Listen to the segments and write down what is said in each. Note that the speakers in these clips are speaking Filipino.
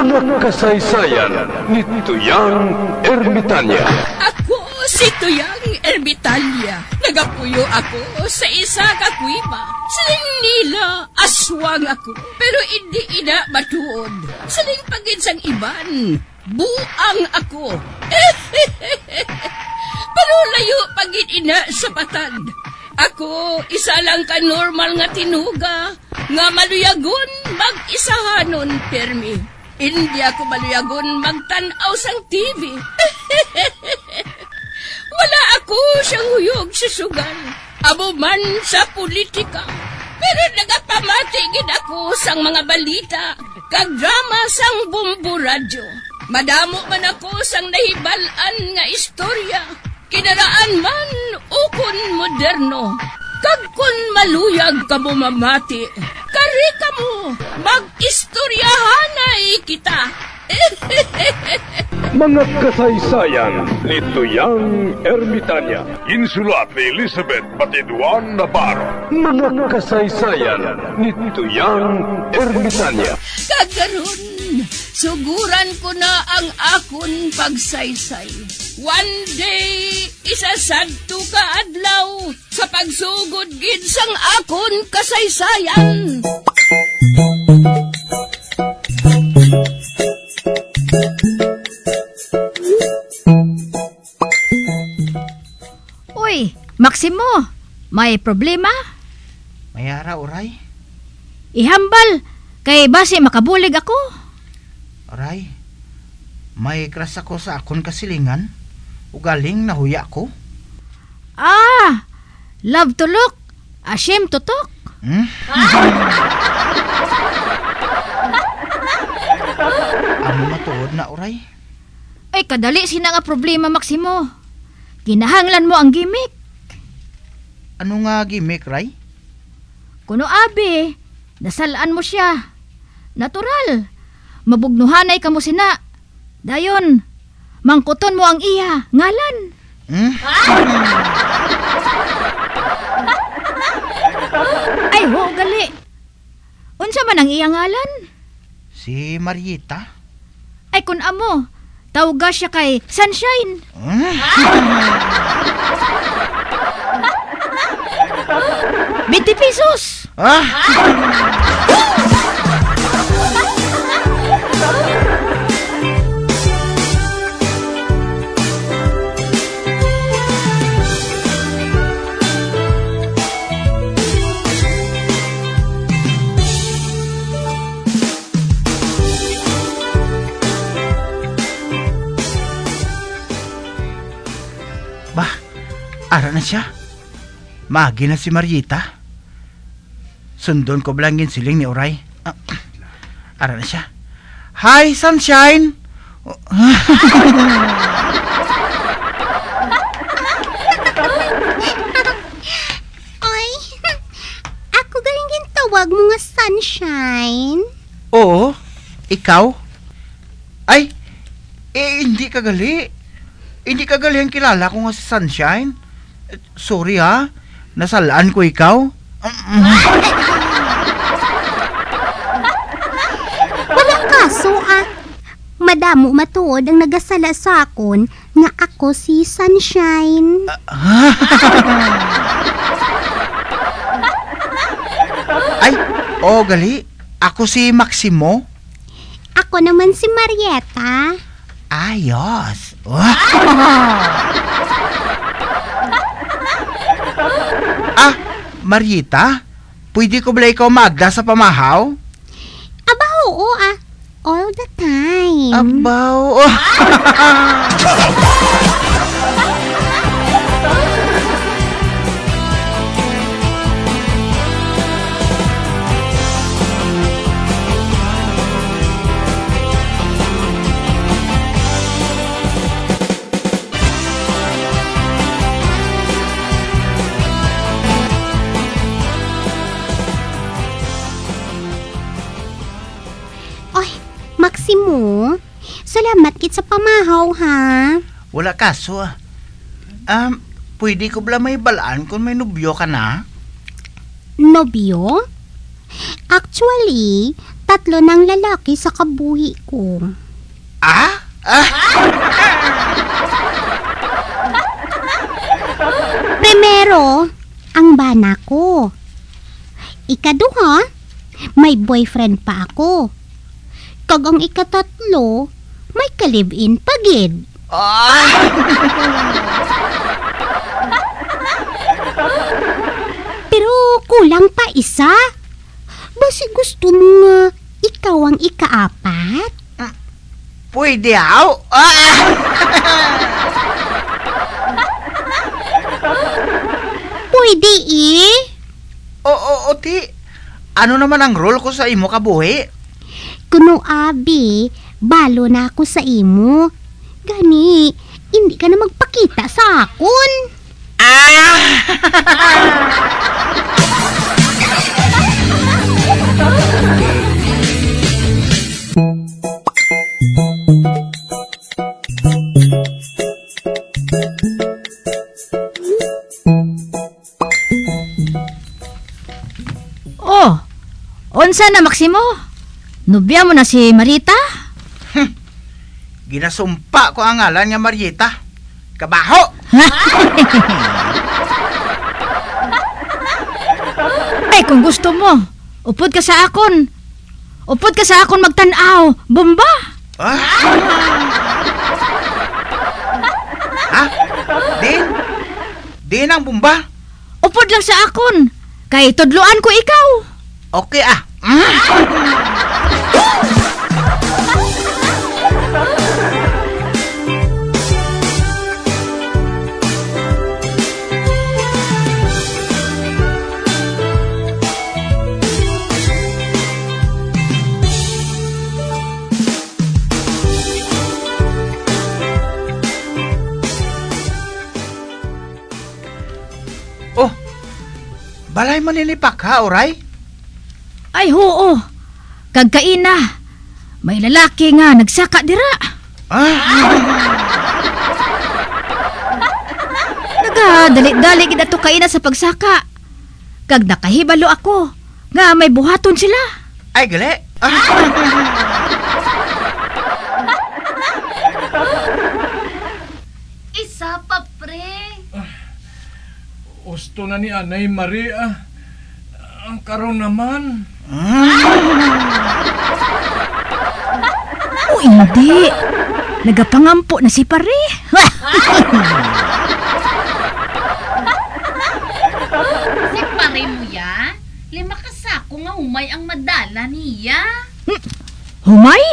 Mga kasaysayan ni Tuyang Ermitanya. Ako si Tuyang Ermitanya. Nagapuyo ako sa isa ka kuiba. Siling nila, aswang ako. Pero hindi ina matuod. Siling paginsang iban, buang ako. Pero layo pagin ina sa patad. Ako, isa lang ka normal nga tinuga, nga maluyagon mag-isahanon, permi. Hindi ako maluyagon magtanaw sang TV. Wala ako siyang huyog sa sugal, amo man sa politika. Pero nagapamatagin ako sang mga balita, kag drama sang Bumbu Radyo. Madamo man ako sang nahibalan nga istorya, kinaraan man ukon moderno. Kag kun maluyag ka mo mamati, kari ka mo, mag-istoryahanay kita. Mga kasaysayan ni Tuyang Ermitanya. Insulat ni Elizabeth Batiduan Navarro. Mga kasaysayan ni Tuyang Ermitanya. Kagaron, suguran ko na ang akon pagsaysay. One day, isasadto ka adlaw sa pagsugod gid sang akon kasaysayan. Uy, Maximo, may problema? Mayara, oray. Ihambal, kay base makabulig ako. Oray, may crush ako sa akon kasilingan. Ugaling nahuya ko. Ah, love to look, ashamed to talk. Ano matuod na, oray? Ay, kadali sina nga problema, Maximo. Ginahanglan mo ang gimmick. Ano nga gimmick, Ray? Kuno abi, nasalaan mo siya. Natural. Mabugnuhanay ka mo sina. Dayon, mangkuton mo ang iya, ngalan. Ay, ho, gali. Unsa man ang iya ngalan? Si Marieta. Ay, kun amo, tawga siya kay Sunshine. 20 pesos. Bah, ara na siya. Magi na si Marieta. Sundon ko balangin siling ni Oray. Ara na siya. Hi, Sunshine! Oy, ako galing tawag mo nga Sunshine. Oo, ikaw? Ay, hindi ka gali. Hindi ka gali ang kilala ko nga si Sunshine. Sorry ha, nasalaan ko ikaw. Walang kaso madamo matuod ang nagasala sa akon nga ako si Sunshine. Ay, gali. Ako si Maximo. Ako naman si Marieta. Ayos. Marieta, pwede ko ba ikaw magda sa pamahaw? Aba, oo all the time. Abaw. Maximo, salamat kit sa pamahaw ha. Wala kaso pwede ko ba may balaan kung may nobyo ka na? Nobyo? Actually, tatlo ng lalaki sa kabuhi ko. Ah? Primero, ang bana ko. Ikaduha, may boyfriend pa ako. Kag ang ikatatlo, may ka-live-in pagid. Pero kulang pa isa. Basi gusto mo nga ikaw ang ikaapat? Pwede aw? Pwede Oo, ti. Ano naman ang role ko sa imo kabuhi? Kuno abi, balo na ako sa imo. Gani, hindi ka na magpakita sa akon. Oh, unsa na Maximo? Nobya mo na si Marita? Ginasumpa ko ang ngalan nga Marieta. Kabaho! Ay, kung gusto mo, upod ka sa akon. Upod ka sa akon magtanaw. Bomba! Ha? Din ang bumba? Upod lang sa akon. Kay tudluan ko ikaw. Okay Oh, balay maninipak ha, oray? Ay, oo. Kagkaina. May lalaki nga nagsaka dira. Nagadali-dali gid ato kaina sa pagsaka. Kag nakahibalo ako nga may buhaton sila. Ay, gali. Isa pa, pre. Gusto na ni Anay Maria. Ang karon naman. O hindi. Nagapangampo na si pare. Si pare mo ya? 5 kasako nga humay ang madala niya. Humay?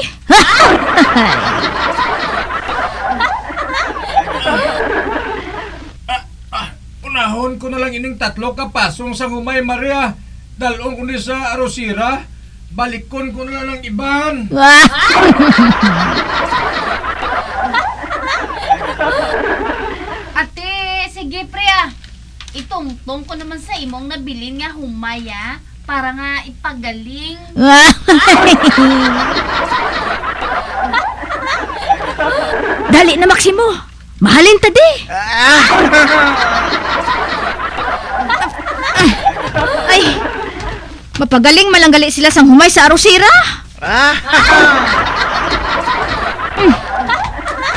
Unahon ko na lang ining 3 kapasong sa Humay Maria. Dalong ko ni sa Arosira. Balikon ko na lang ng iban. Ate, sige pre. Itungtong ko naman sa imong nabilin nga humaya para nga ipagaling. Dali na, Maximo. Mahalin ta di. Ay, mapagaling malanggali sila sang humay sa Arosira.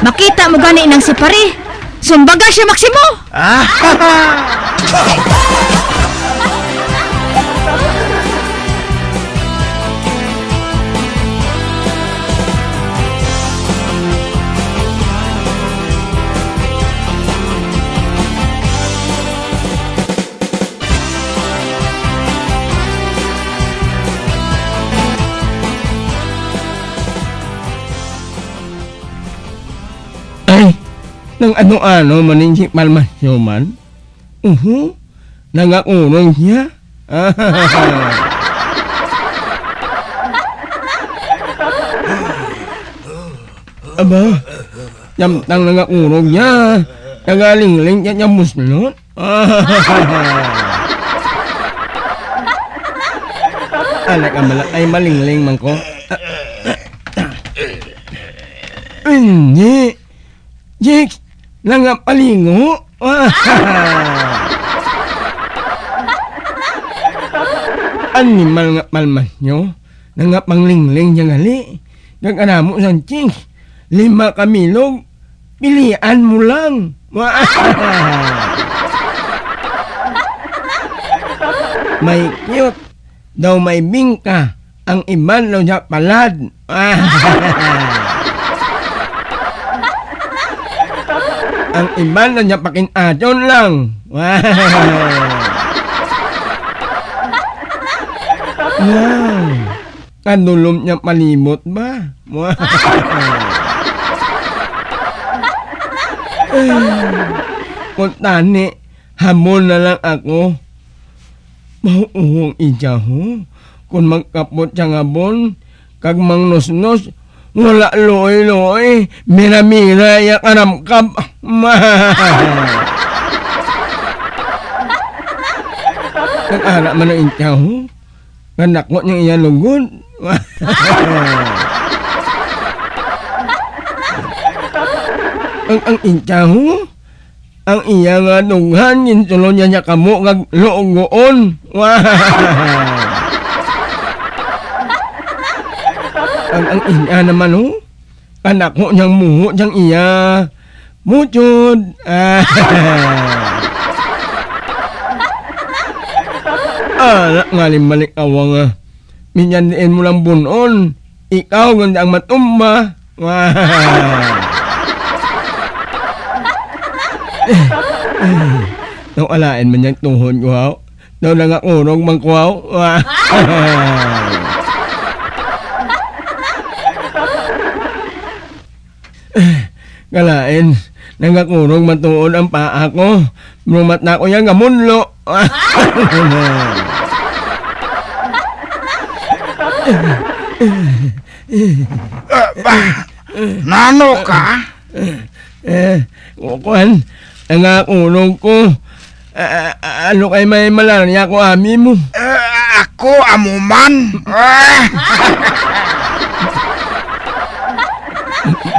Makita mo gani nang si pare. Sumbaga siya, Maximo. Ay, nang ano-ano maninjik malmasyoman. Nangakurong siya. Aba, yamtang nangakurong niya. Nagaling-ling niya muslot. Anak amala ay malingling man ko. Hindi. Jake, nangapalingo. Animal nga palmas nyo. nga panglingling niya ngali. Gagana mo sang ching. 5 kamilog. Pilian mo lang. May cute. Daw may bingka. Ang iban daw niya palad. Ang iban daw niya pakinadyon lang. Kanulom niya malimot ba? Kung tani, hamon na lang ako. Mauuhong ija ho. Kung magkapot siya nga bon, kag mangnusnos, wala loy-loy, mira-mira ya karamkap. Nag-ara man ang ija ho. Ganakot niyang iya lugod. ang ija ho. Ang iya nga dunghan, insulon niya kamo kag loogoon. ang iya naman ho. Kanako niyang muho niyang iya. Muchod. Ngalimalik awang minyandiin mo lang bunon. Ikaw ganda ang matumba. Nang alain man niyang tuhod ko haw. Daw lang ako urong mangkuhaw. Galain, nangakurong matuod ang paa ko. Brumat na ko yan gamunlo. Nano ka? Kukuhan, nangakurong ko. Ano kay may malaria ko ami mo? Ako amuman.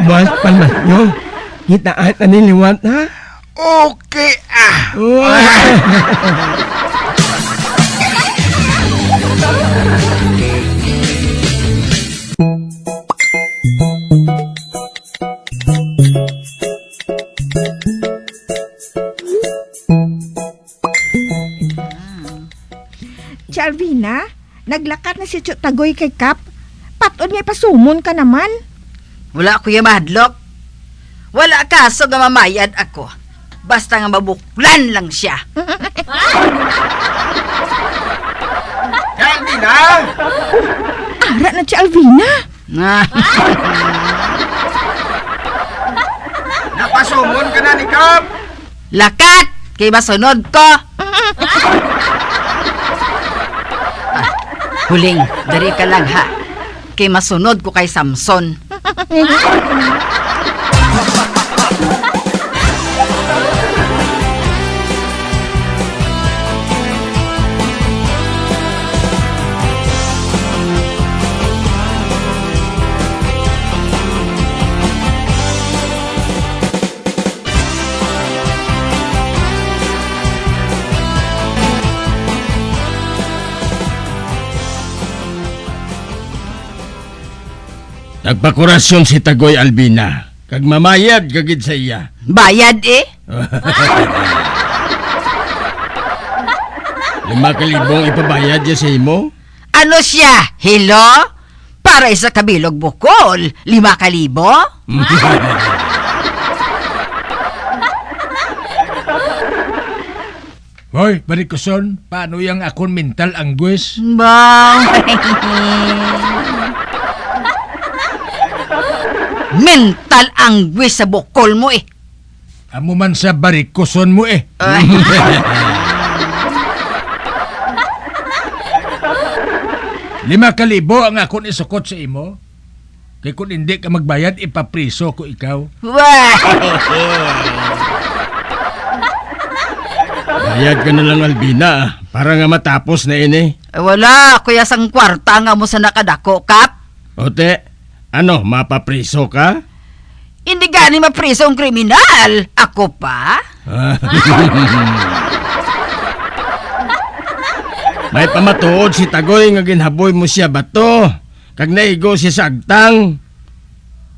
Mas panas nyo. Hitaan na niliwat ha? Okay Alvina, naglakat na si Tagoy kay Kap. Patod may pasumon ka naman. Wala kuya mahadlok. Wala kaso nga mamayad ako. Basta nga mabuklan lang siya. Alvina! Ara na si Alvina. Napasumon ka na ni Kap. Lakat! Kay masunod ko. Huling, dari ka lang ha. Kay masunod ko kay Samson. Nagpakurasyon si Tagoy Albina. Kag mamayad kagid sa iya. Bayad eh. 5,000 ipabayad niya sa imo? Ano siya? Hello? Para sa kabilog bukol. 5,000? Hoy, Barikoson, paano yung akong mental anguish? Bang. Mental anguish sa bukol mo eh. Amo man sa Barikoson mo eh. 5,000 ang akong isukot sa imo. Kaya kung hindi ka magbayad, ipapriso ko ikaw. Bayad ka na lang, Albina, para nga matapos na ini. Wala, kuya sang kwarta nga mo sa nakadako, Kap. Ote, ano, mapapriso ka? Hindi gani mapriso ang kriminal. Ako pa? May pamatuod si Tagoy nga ginhaboy mo siya bato. Kag naigo si Sagtang.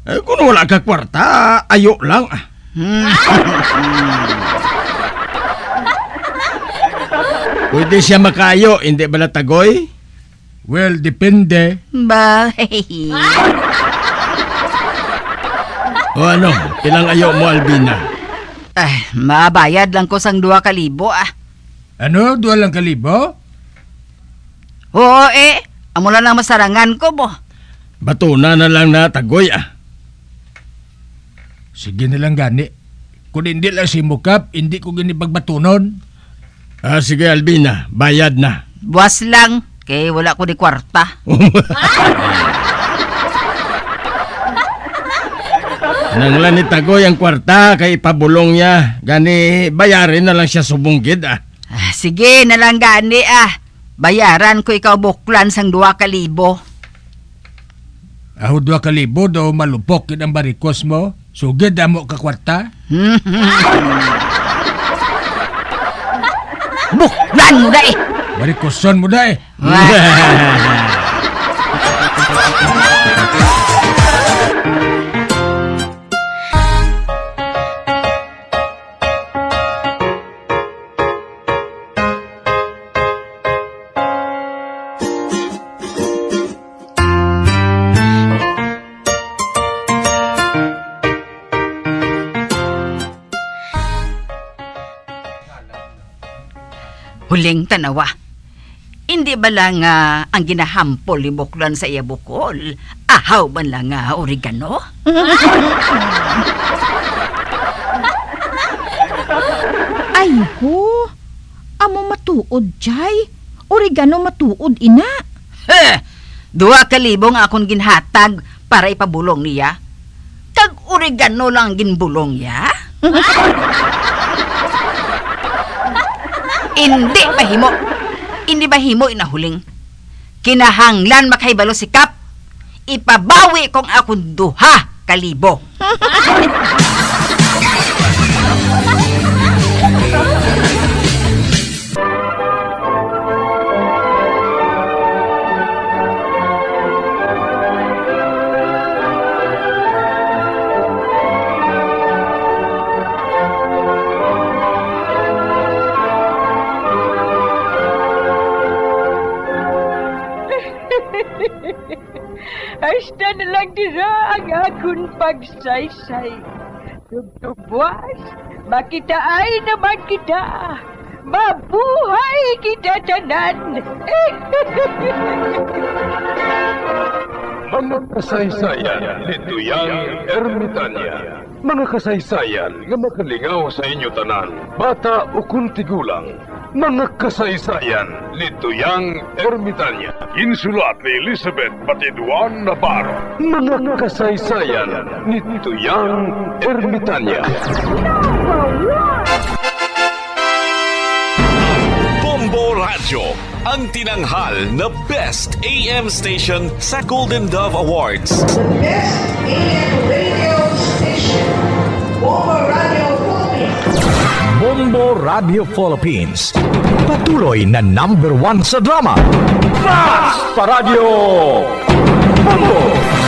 Kung wala ka kwarta, ayo lang. Pwede siya makayo, hindi ba Tagoy? Well, depende. Bye. O ano, ilang ayo mo, Albina? Mabayad lang ko sang 2,000 Ano? 2,000? Oo amo na lang masarangan ko mo. Batuna na lang na Tagoy Sige na lang gani. Kung hindi lang si Mukap, hindi ko ginipagbatunon. Sige Albina, bayad na. Buwas lang, kay wala ko di kwarta. Nanglan ni Tagoy ang kwarta kay pabulong niya. Gani bayarin na lang siya subunggid Sige na lang gani Bayaran ko ikaw buklan sang 2,000. Aho 2,000 daw malupok yun ang barikos mo. Sugid amo ka kwarta. Buklan mo na Barikoson mo na Huling tanawa. Hindi ba lang ang ginahampol ni Buklan sa iya bukol? Ahaw man lang oregano? Ay ho, amo matuod jay. Oregano matuod ina. 2,000 nga akong ginhatag para ipabulong niya. Kag oregano lang ang ginbulong niya? Hindi bahimo inahuling. Kinahanglan makaibalo si Kap. Ipabawi kong akong 2,000. Hasta na lang dira ang akong pagsaysay. Tugtugwas, makitaan naman kita. Mabuhay kita tanan. Mga kasaysayan ni Tuyang Ermitanya. Mga kasaysayan nga makalingaw sa inyo tanan, bata o kung tigulang. Mga kasaysayan ni Tuyang Ermitanya. Insulat ni Elizabeth Batiduan Navarro. Mga kasaysayan ni Tuyang Ermitanya. Bombo Radio, ang tinanghal na Best AM Station sa Golden Dove Awards. Best AM Radio Station, Bombo Radio Philippines. Bombo Radio Philippines, patuloy na #1 sa drama. Basta Radio Bombo!